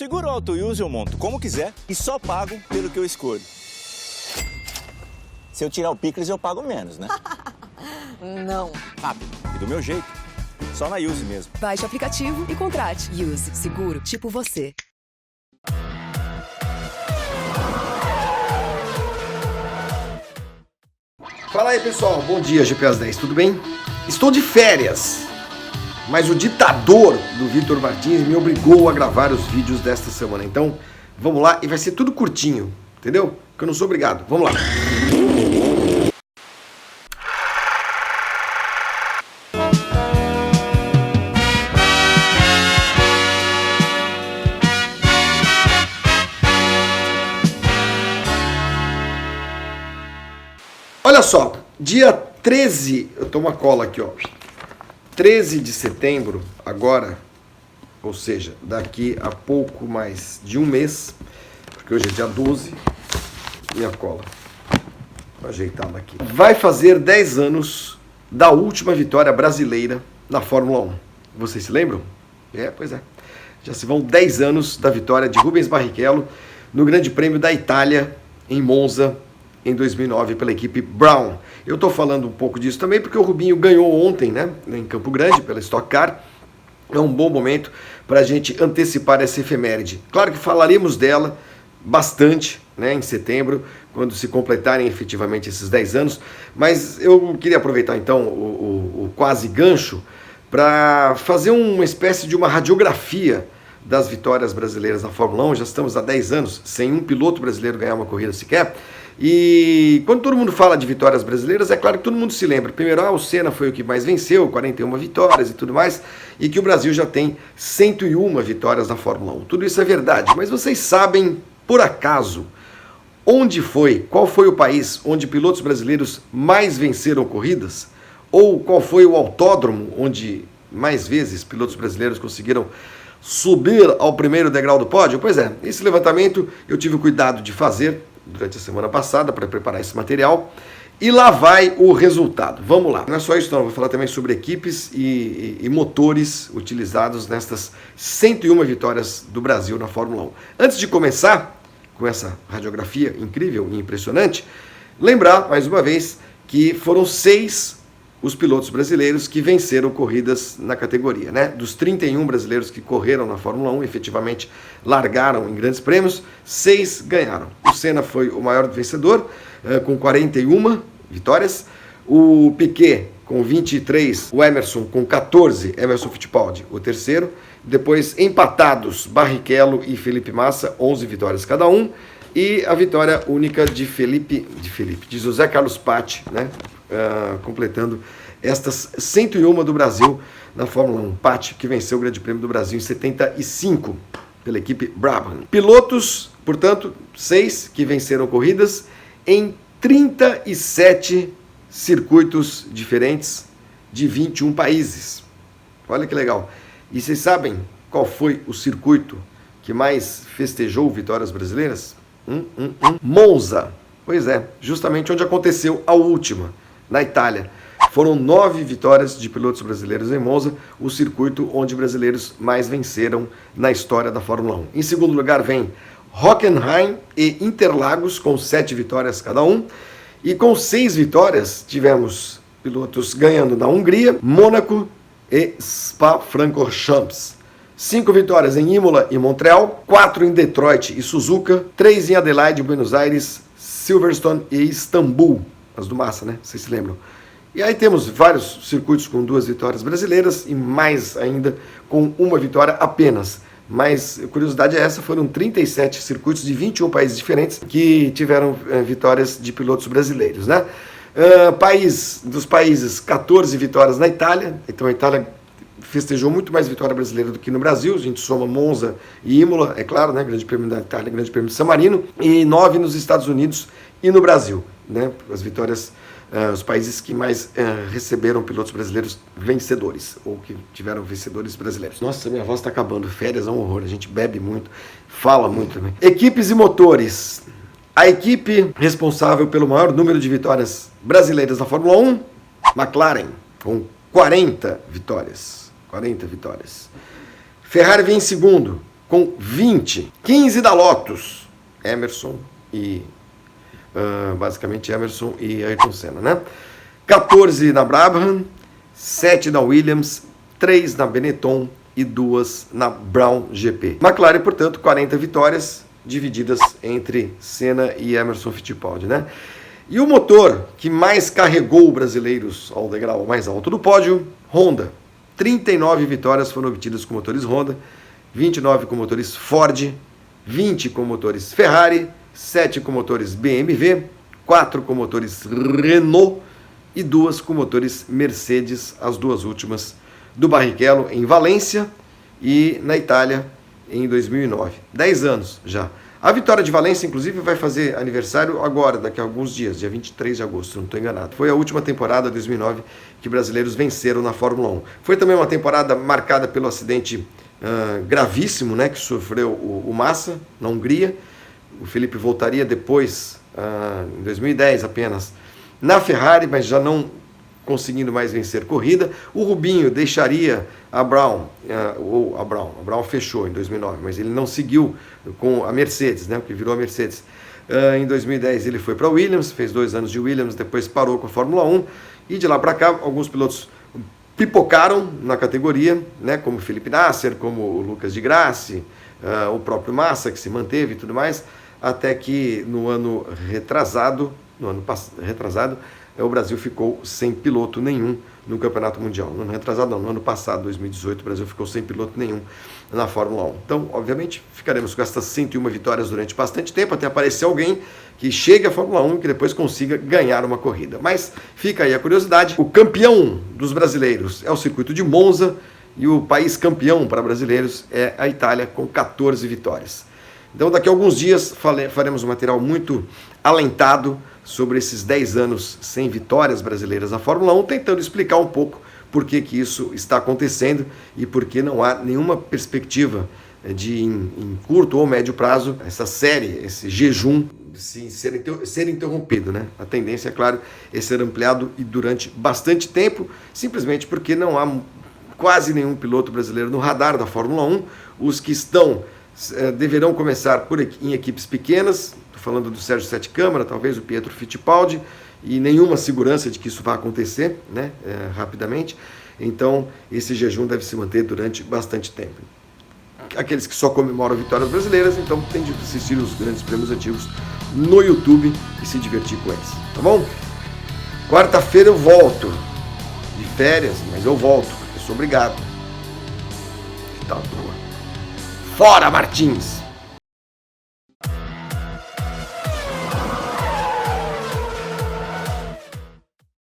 Seguro Auto Use eu monto como quiser e só pago pelo que eu escolho. Se eu tirar o picles, eu pago menos, né? Não. Rápido e do meu jeito. Só na Use mesmo. Baixe o aplicativo e contrate. Use. Seguro tipo você. Fala aí, pessoal. Bom dia, GPS 10. Tudo bem? Estou de férias. Mas o ditador do Vitor Martins me obrigou a gravar os vídeos desta semana. Então, vamos lá. E vai ser tudo curtinho, entendeu? Porque eu não sou obrigado. Vamos lá. Olha só, dia 13, eu tô uma cola aqui, ó. 13 de setembro, agora, ou seja, daqui a pouco mais de um mês, porque hoje é dia 12, minha cola, vou ajeitá-la aqui. Vai fazer 10 anos da última vitória brasileira na Fórmula 1. Vocês se lembram? Pois é. Já se vão 10 anos da vitória de Rubens Barrichello no Grande Prêmio da Itália, em Monza, em 2009 pela equipe Brown. Eu estou falando um pouco disso também porque o Rubinho ganhou ontem, né, em Campo Grande, pela Stock Car. É um bom momento para a gente antecipar essa efeméride. Claro que falaremos dela bastante, né, em setembro, quando se completarem efetivamente esses 10 anos, mas eu queria aproveitar então o quase gancho para fazer uma espécie de uma radiografia das vitórias brasileiras na Fórmula 1. Já estamos há 10 anos sem um piloto brasileiro ganhar uma corrida sequer. E quando todo mundo fala de vitórias brasileiras, é claro que todo mundo se lembra. Primeiro, o Senna foi o que mais venceu, 41 vitórias e tudo mais, e que o Brasil já tem 101 vitórias na Fórmula 1. Tudo isso é verdade, mas vocês sabem, por acaso, qual foi o país onde pilotos brasileiros mais venceram corridas? Ou qual foi o autódromo onde mais vezes pilotos brasileiros conseguiram subir ao primeiro degrau do pódio? Pois é, esse levantamento eu tive o cuidado de fazer durante a semana passada para preparar esse material, e lá vai o resultado. Vamos lá. Não é só isso não, vou falar também sobre equipes e motores utilizados nestas 101 vitórias do Brasil na Fórmula 1. Antes de começar com essa radiografia incrível e impressionante, lembrar mais uma vez que foram 6 os pilotos brasileiros que venceram corridas na categoria, né? Dos 31 brasileiros que correram na Fórmula 1, efetivamente largaram em grandes prêmios, 6 ganharam. O Senna foi o maior vencedor, com 41 vitórias, o Piquet com 23, o Emerson com 14, Emerson Fittipaldi, o terceiro, depois empatados Barrichello e Felipe Massa, 11 vitórias cada um, e a vitória única de José Carlos Patti, né? Completando estas 101 do Brasil na Fórmula 1. Patti, que venceu o Grande Prêmio do Brasil em 75 pela equipe Brabham. Pilotos, portanto, 6 que venceram corridas em 37 circuitos diferentes de 21 países. Olha que legal. E vocês sabem qual foi o circuito que mais festejou vitórias brasileiras? Monza. Pois é, justamente onde aconteceu a última, na Itália. Foram 9 vitórias de pilotos brasileiros em Monza, o circuito onde brasileiros mais venceram na história da Fórmula 1. Em segundo lugar vem Hockenheim e Interlagos, com 7 vitórias cada um. E com 6 vitórias tivemos pilotos ganhando na Hungria, Mônaco e Spa-Francorchamps. 5 vitórias em Imola e Montreal, 4 em Detroit e Suzuka, 3 em Adelaide, Buenos Aires, Silverstone e Istambul. As do Massa, né? Vocês se lembram. E aí temos vários circuitos com 2 vitórias brasileiras e mais ainda com 1 vitória apenas. Mas a curiosidade é essa, foram 37 circuitos de 21 países diferentes que tiveram vitórias de pilotos brasileiros, né? Dos países, 14 vitórias na Itália. Então a Itália festejou muito mais vitória brasileira do que no Brasil. A gente soma Monza e Imola, é claro, né? Grande Prêmio da Itália, Grande Prêmio de San Marino. E 9 nos Estados Unidos e no Brasil, né? As vitórias, os países que mais receberam pilotos brasileiros vencedores, ou que tiveram vencedores brasileiros. Nossa, minha voz está acabando, férias é um horror, a gente bebe muito, fala muito também. Equipes e motores. A equipe responsável pelo maior número de vitórias brasileiras na Fórmula 1, McLaren, com 40 vitórias. 40 vitórias. Ferrari vem em segundo, com 20. 15 da Lotus, Emerson e... basicamente Emerson e Ayrton Senna, né? 14 na Brabham, 7 na Williams, 3 na Benetton e 2 na Brown GP. McLaren, portanto, 40 vitórias divididas entre Senna e Emerson Fittipaldi, né? E o motor que mais carregou brasileiros ao degrau mais alto do pódio, Honda. 39 vitórias foram obtidas com motores Honda, 29 com motores Ford, 20 com motores Ferrari, 7 com motores BMW, 4 com motores Renault e 2 com motores Mercedes, as duas últimas do Barrichello em Valência e na Itália em 2009. 10 anos já. A vitória de Valência, inclusive, vai fazer aniversário agora, daqui a alguns dias, dia 23 de agosto, não estou enganado. Foi a última temporada, 2009, que brasileiros venceram na Fórmula 1. Foi também uma temporada marcada pelo acidente gravíssimo, né, que sofreu o Massa, na Hungria. O Felipe voltaria depois, em 2010 apenas, na Ferrari, mas já não conseguindo mais vencer corrida. O Rubinho deixaria a Brown, a Brown fechou em 2009, mas ele não seguiu com a Mercedes, né, que virou a Mercedes. Em 2010 ele foi para a Williams, fez 2 anos de Williams, depois parou com a Fórmula 1, e de lá para cá alguns pilotos pipocaram na categoria, né, como o Felipe Nasser, como o Lucas de Grassi, o próprio Massa, que se manteve e tudo mais, até que no ano retrasado, o Brasil ficou sem piloto nenhum no Campeonato Mundial. No ano retrasado não, no ano passado, 2018, o Brasil ficou sem piloto nenhum na Fórmula 1. Então, obviamente, ficaremos com essas 101 vitórias durante bastante tempo, até aparecer alguém que chegue à Fórmula 1 e que depois consiga ganhar uma corrida. Mas fica aí a curiosidade, o campeão dos brasileiros é o circuito de Monza e o país campeão para brasileiros é a Itália, com 14 vitórias. Então, daqui a alguns dias faremos um material muito alentado sobre esses 10 anos sem vitórias brasileiras na Fórmula 1, tentando explicar um pouco por que isso está acontecendo e por que não há nenhuma perspectiva de, em curto ou médio prazo, essa série, esse jejum, ser interrompido, né? A tendência, é claro, é ser ampliado e durante bastante tempo, simplesmente porque não há quase nenhum piloto brasileiro no radar da Fórmula 1. Os que estão deverão começar em equipes pequenas, estou falando do Sérgio Sete Câmara, talvez o Pietro Fittipaldi, e nenhuma segurança de que isso vai acontecer, né, rapidamente. Então esse jejum deve se manter durante bastante tempo. Aqueles que só comemoram vitórias brasileiras, então tem de assistir os grandes prêmios antigos no YouTube e se divertir com eles, tá bom? Quarta-feira eu volto de férias, mas eu volto, porque eu sou obrigado. Tá boa. Fora Martins!